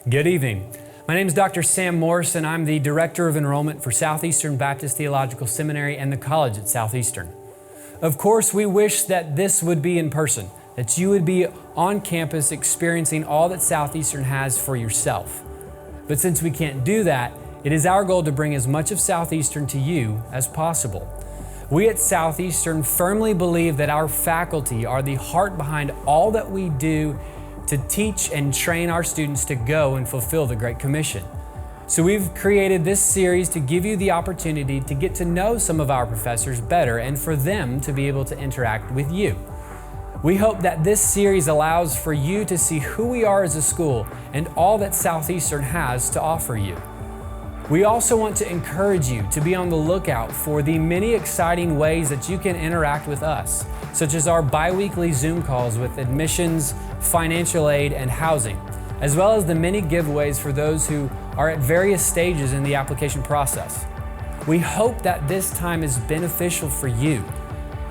Good evening. My name is Dr. Sam Morse, and I'm the Director of Enrollment for Southeastern Baptist Theological Seminary and the College at Southeastern. Of course, we wish that this would be in person, that you would be on campus experiencing all that Southeastern has for yourself. But since we can't do that, it is our goal to bring as much of Southeastern to you as possible. We at Southeastern firmly believe that our faculty are the heart behind all that we do to teach and train our students to go and fulfill the Great Commission. So we've created this series to give you the opportunity to get to know some of our professors better and for them to be able to interact with you. We hope that this series allows for you to see who we are as a school and all that Southeastern has to offer you. We also want to encourage you to be on the lookout for the many exciting ways that you can interact with us, such as our bi-weekly Zoom calls with admissions, financial aid, and housing, as well as the many giveaways for those who are at various stages in the application process. We hope that this time is beneficial for you,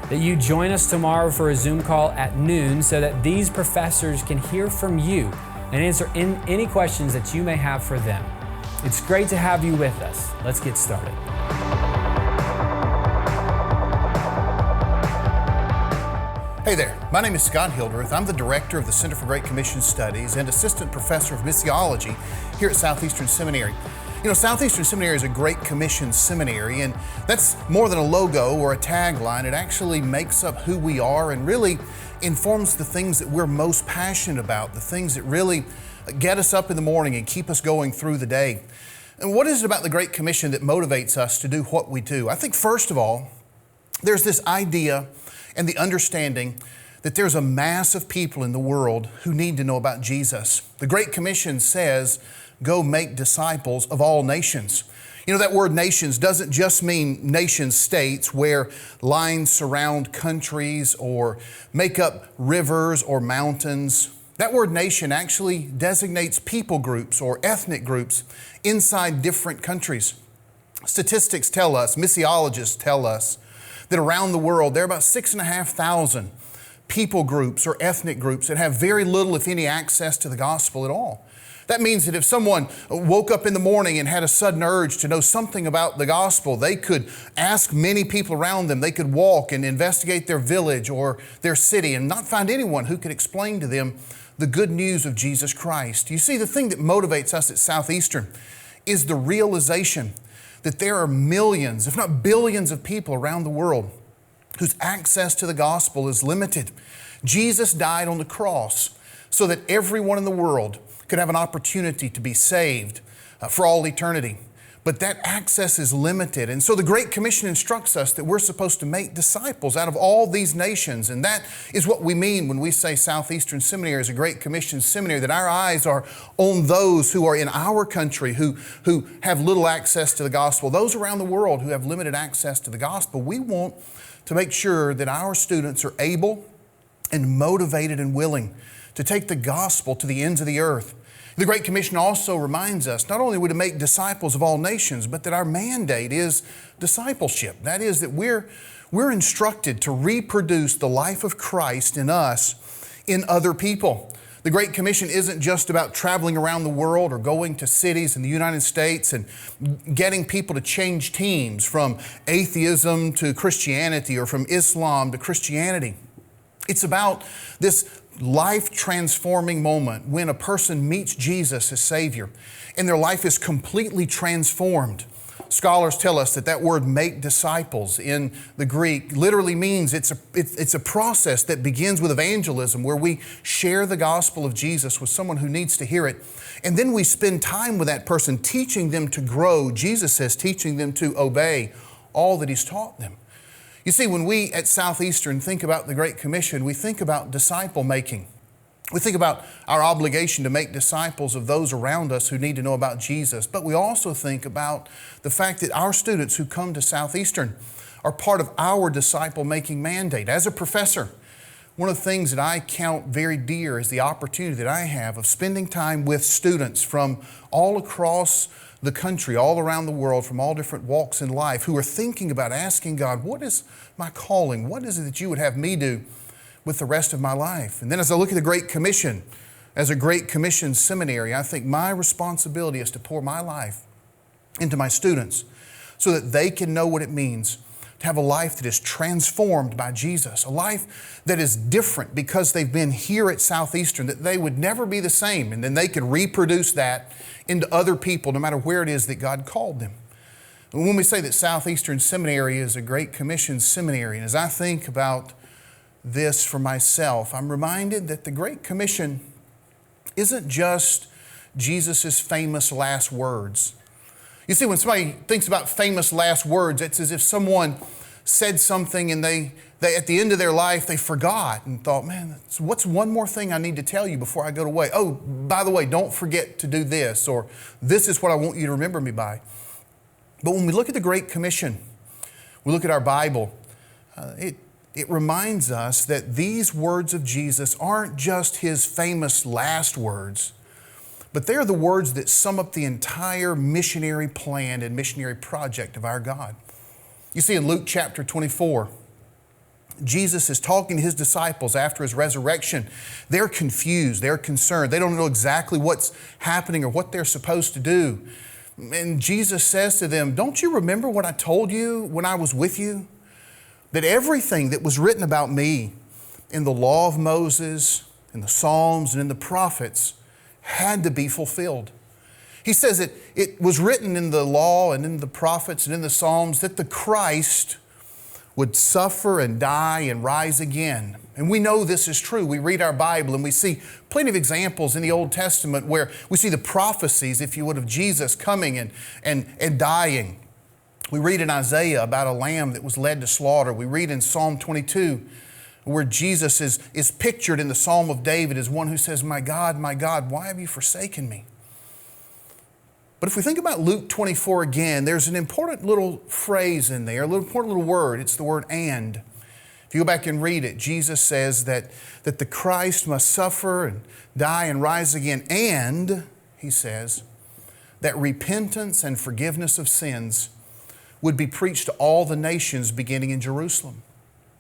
that you join us tomorrow for a Zoom call at noon so that these professors can hear from you and answer any questions that you may have for them. It's great to have you with us. Let's get started. Hey there, my name is Scott Hildreth. I'm the Director of the Center for Great Commission Studies and Assistant Professor of Missiology here at Southeastern Seminary. You know, Southeastern Seminary is a Great Commission seminary, and that's more than a logo or a tagline. It actually makes up who we are and really informs the things that we're most passionate about, the things that really get us up in the morning and keep us going through the day. And what is it about the Great Commission that motivates us to do what we do? I think first of all, there's this idea and the understanding that there's a mass of people in the world who need to know about Jesus. The Great Commission says, go make disciples of all nations. You know, that word nations doesn't just mean nation states where lines surround countries or make up rivers or mountains. That word nation actually designates people groups or ethnic groups inside different countries. Statistics tell us, missiologists tell us, that around the world there are about 6,500 people groups or ethnic groups that have very little, if any, access to the gospel at all. That means that if someone woke up in the morning and had a sudden urge to know something about the gospel, they could ask many people around them. They could walk and investigate their village or their city and not find anyone who could explain to them the good news of Jesus Christ. You see, the thing that motivates us at Southeastern is the realization that there are millions, if not billions of people around the world whose access to the gospel is limited. Jesus died on the cross so that everyone in the world could have an opportunity to be saved for all eternity. But that access is limited. And so the Great Commission instructs us that we're supposed to make disciples out of all these nations. And that is what we mean when we say Southeastern Seminary is a Great Commission seminary, that our eyes are on those who are in our country who have little access to the gospel, those around the world who have limited access to the gospel. We want to make sure that our students are able and motivated and willing to take the gospel to the ends of the earth. The Great Commission also reminds us not only are we to make disciples of all nations, but that our mandate is discipleship. That is that we're instructed to reproduce the life of Christ in us in other people. The Great Commission isn't just about traveling around the world or going to cities in the United States and getting people to change teams from atheism to Christianity or from Islam to Christianity. It's about this life-transforming moment when a person meets Jesus as Savior and their life is completely transformed. Scholars tell us that word make disciples in the Greek literally means it's a process that begins with evangelism where we share the gospel of Jesus with someone who needs to hear it. And then we spend time with that person teaching them to grow. Jesus says teaching them to obey all that He's taught them. You see, when we at Southeastern think about the Great Commission, we think about disciple making. We think about our obligation to make disciples of those around us who need to know about Jesus. But we also think about the fact that our students who come to Southeastern are part of our disciple-making mandate. As a professor, one of the things that I count very dear is the opportunity that I have of spending time with students from all across the country, all around the world, from all different walks in life, who are thinking about asking God, what is my calling? What is it that you would have me do with the rest of my life? And then as I look at the Great Commission, As a Great Commission seminary, I think my responsibility is to pour my life into my students so that they can know what it means to have a life that is transformed by Jesus, a life that is different because they've been here at Southeastern, that they would never be the same, and then they can reproduce that into other people no matter where it is that God called them. And when we say that Southeastern Seminary is a Great Commission seminary, and as I think about this for myself, I'm reminded that the Great Commission isn't just Jesus' famous last words. You see, when somebody thinks about famous last words, it's as if someone said something and they at the end of their life, they forgot and thought, man, what's one more thing I need to tell you before I go away? Oh, by the way, don't forget to do this, or this is what I want you to remember me by. But when we look at the Great Commission, we look at our Bible, it reminds us that these words of Jesus aren't just His famous last words, but they're the words that sum up the entire missionary plan and missionary project of our God. You see, in Luke chapter 24, Jesus is talking to His disciples after His resurrection. They're confused, they're concerned, they don't know exactly what's happening or what they're supposed to do. And Jesus says to them, don't you remember what I told you when I was with you? That everything that was written about me in the law of Moses, in the Psalms, and in the prophets had to be fulfilled. He says that it was written in the law and in the prophets and in the Psalms that the Christ would suffer and die and rise again. And we know this is true. We read our Bible and we see plenty of examples in the Old Testament where we see the prophecies, if you would, of Jesus coming and dying. We read in Isaiah about a lamb that was led to slaughter. We read in Psalm 22 where Jesus is pictured in the Psalm of David as one who says, my God, why have you forsaken me? But if we think about Luke 24 again, there's an important little phrase in there, important little word. It's the word and. If you go back and read it, Jesus says that the Christ must suffer and die and rise again. And, He says, that repentance and forgiveness of sins would be preached to all the nations beginning in Jerusalem.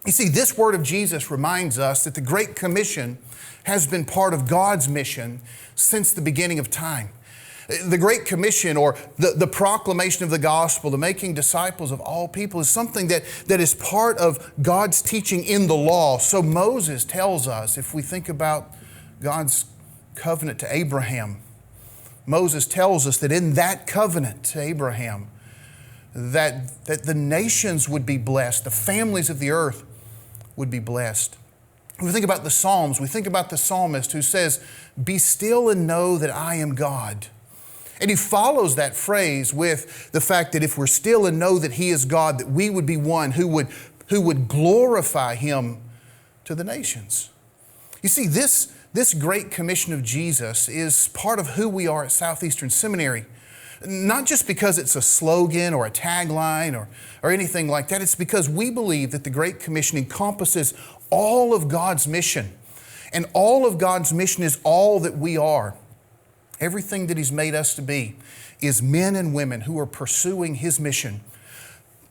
You see, this word of Jesus reminds us that the Great Commission has been part of God's mission since the beginning of time. The Great Commission, or the proclamation of the gospel, the making disciples of all people, is something that is part of God's teaching in the law. So Moses tells us, if we think about God's covenant to Abraham, Moses tells us that in that covenant to Abraham, that the nations would be blessed, the families of the earth would be blessed. When we think about the Psalms, we think about the psalmist who says, be still and know that I am God. And he follows that phrase with the fact that if we're still and know that He is God, that we would be one who would glorify Him to the nations. You see, this Great Commission of Jesus is part of who we are at Southeastern Seminary. Not just because it's a slogan or a tagline or anything like that. It's because we believe that the Great Commission encompasses all of God's mission. And all of God's mission is all that we are. Everything that He's made us to be is men and women who are pursuing His mission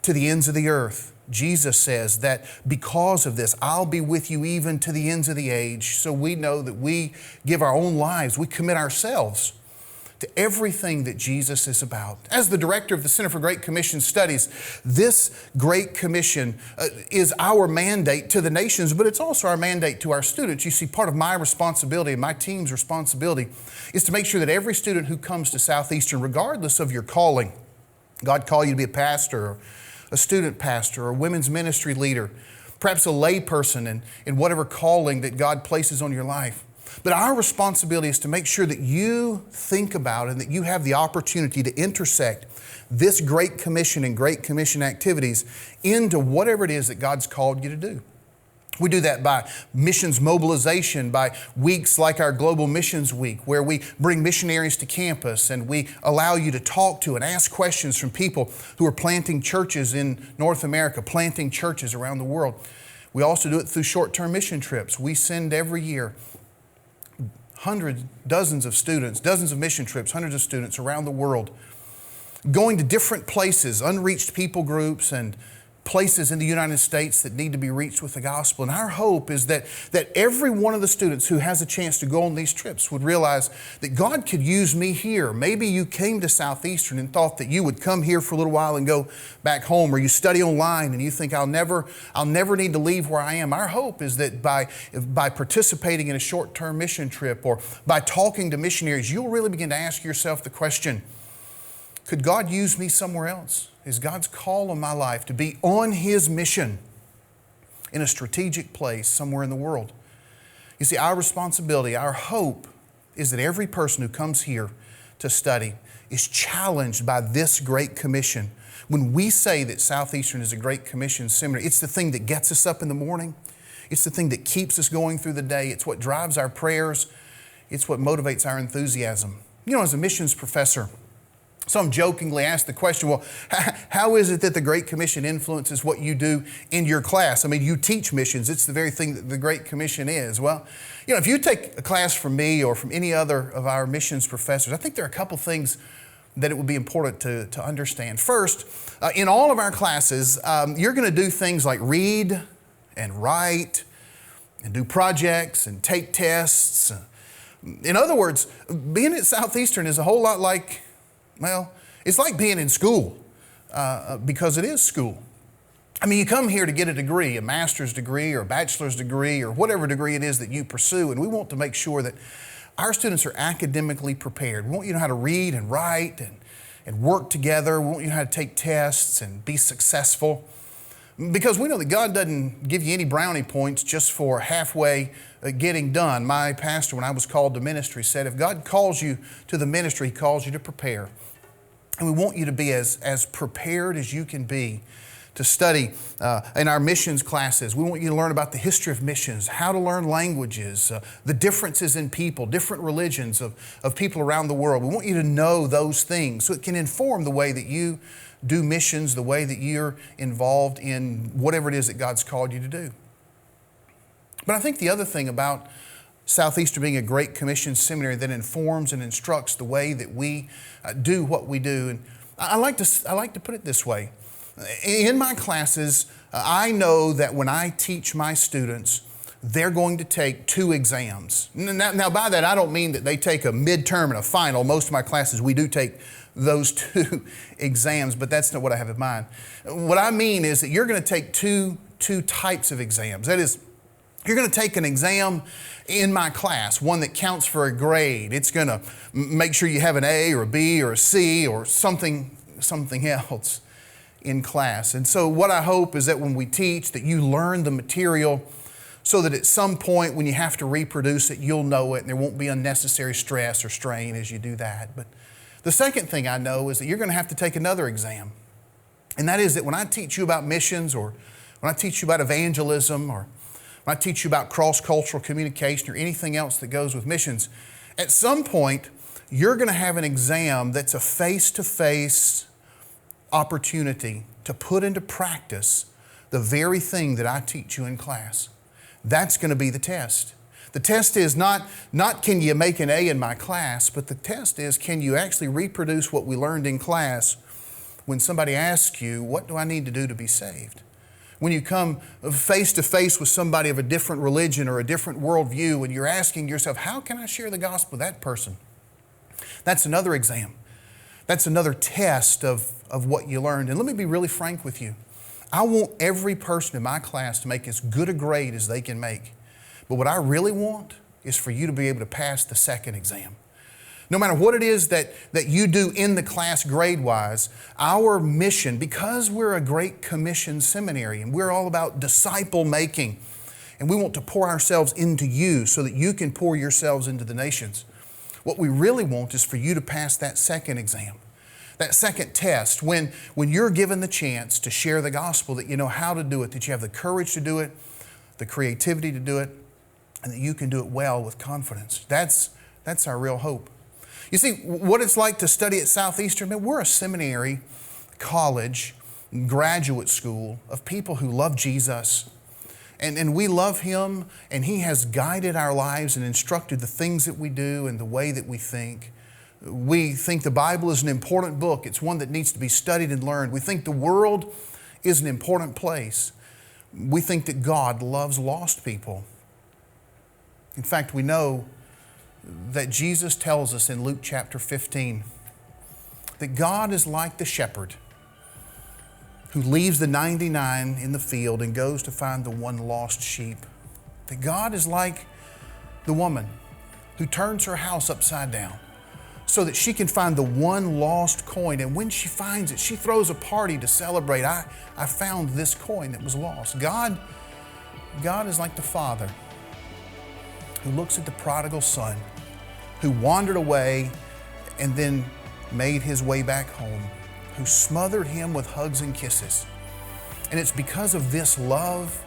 to the ends of the earth. Jesus says that because of this, I'll be with you even to the ends of the age. So we know that we give our own lives, we commit ourselves to everything that Jesus is about. As the director of the Center for Great Commission Studies, this Great Commission is our mandate to the nations, but it's also our mandate to our students. You see, part of my responsibility and my team's responsibility is to make sure that every student who comes to Southeastern, regardless of your calling, God called you to be a pastor, or a student pastor, or a women's ministry leader, perhaps a lay person in whatever calling that God places on your life. But our responsibility is to make sure that you think about and that you have the opportunity to intersect this Great Commission and Great Commission activities into whatever it is that God's called you to do. We do that by missions mobilization, by weeks like our Global Missions Week, where we bring missionaries to campus and we allow you to talk to and ask questions from people who are planting churches in North America, planting churches around the world. We also do it through short-term mission trips. We send every year dozens of students, dozens of mission trips, hundreds of students around the world, going to different places, unreached people groups and places in the United States that need to be reached with the gospel. And our hope is that every one of the students who has a chance to go on these trips would realize that God could use me here. Maybe you came to Southeastern and thought that you would come here for a little while and go back home, or you study online and you think I'll never need to leave where I am. Our hope is that by participating in a short-term mission trip or by talking to missionaries, you'll really begin to ask yourself the question, could God use me somewhere else? Is God's call on my life to be on His mission in a strategic place somewhere in the world? You see, our responsibility, our hope is that every person who comes here to study is challenged by this Great Commission. When we say that Southeastern is a Great Commission seminary, it's the thing that gets us up in the morning. It's the thing that keeps us going through the day. It's what drives our prayers. It's what motivates our enthusiasm. You know, as a missions professor, some jokingly ask the question, well, how is it that the Great Commission influences what you do in your class? I mean, you teach missions. It's the very thing that the Great Commission is. Well, you know, if you take a class from me or from any other of our missions professors, I think there are a couple things that it would be important to understand. First, in all of our classes, you're going to do things like read and write and do projects and take tests. In other words, being at Southeastern is a whole lot like, well, it's like being in school because it is school. I mean, you come here to get a degree, a master's degree or a bachelor's degree or whatever degree it is that you pursue, and we want to make sure that our students are academically prepared. We want you to know how to read and write and work together. We want you to know how to take tests and be successful. Because we know that God doesn't give you any brownie points just for halfway getting done. My pastor, when I was called to ministry, said if God calls you to the ministry, He calls you to prepare. And we want you to be as prepared as you can be to study in our missions classes. We want you to learn about the history of missions, how to learn languages, the differences in people, different religions of people around the world. We want you to know those things so it can inform the way that you do missions, the way that you're involved in whatever it is that God's called you to do. But I think the other thing about Southeastern being a Great Commission seminary that informs and instructs the way that we do what we do, and I like to put it this way. In my classes, I know that when I teach my students, they're going to take 2 exams. Now by that, I don't mean that they take a midterm and a final. Most of my classes, we do take those 2 exams, but that's not what I have in mind. What I mean is that you're going to take two types of exams. That is, you're going to take an exam in my class, one that counts for a grade. It's going to make sure you have an A or a B or a C or something else in class. And so what I hope is that when we teach, that you learn the material so that at some point when you have to reproduce it, you'll know it and there won't be unnecessary stress or strain as you do that. But the second thing I know is that you're going to have to take another exam. And that is that when I teach you about missions or when I teach you about evangelism or when I teach you about cross-cultural communication or anything else that goes with missions, at some point you're going to have an exam that's a face-to-face opportunity to put into practice the very thing that I teach you in class. That's going to be the test. The test is not can you make an A in my class, but the test is can you actually reproduce what we learned in class when somebody asks you, what do I need to do to be saved? When you come face to face with somebody of a different religion or a different worldview and you're asking yourself, how can I share the gospel with that person? That's another exam. That's another test of what you learned. And let me be really frank with you. I want every person in my class to make as good a grade as they can make. But what I really want is for you to be able to pass the second exam. No matter what it is that you do in the class grade-wise, our mission, because we're a Great Commission seminary and we're all about disciple making, and we want to pour ourselves into you so that you can pour yourselves into the nations, what we really want is for you to pass that second exam, that second test, when you're given the chance to share the gospel, that you know how to do it, that you have the courage to do it, the creativity to do it, and that you can do it well with confidence. That's our real hope. You see, what it's like to study at Southeastern, man, we're a seminary, college, graduate school of people who love Jesus. And we love Him, and He has guided our lives and instructed the things that we do and the way that we think. We think the Bible is an important book. It's one that needs to be studied and learned. We think the world is an important place. We think that God loves lost people. In fact, we know that Jesus tells us in Luke chapter 15 that God is like the shepherd who leaves the 99 in the field and goes to find the one lost sheep. That God is like the woman who turns her house upside down so that she can find the one lost coin. And when she finds it, she throws a party to celebrate. I found this coin that was lost. God is like the Father who looks at the prodigal son who wandered away and then made his way back home, who smothered him with hugs and kisses. And it's because of this love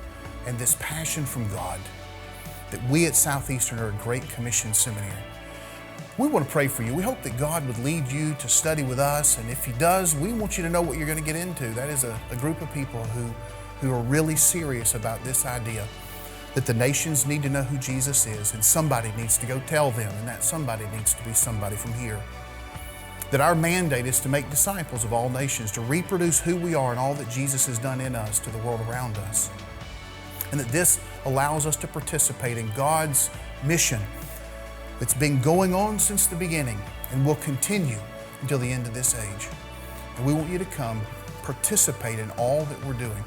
and this passion from God that we at Southeastern are a Great Commission Seminary. We want to pray for you. We hope that God would lead you to study with us, and if He does, we want you to know what you're going to get into. That is a group of people who are really serious about this idea that the nations need to know who Jesus is, and somebody needs to go tell them, and that somebody needs to be somebody from here. That our mandate is to make disciples of all nations, to reproduce who we are and all that Jesus has done in us to the world around us. And that this allows us to participate in God's mission that's been going on since the beginning and will continue until the end of this age. And we want you to come participate in all that we're doing.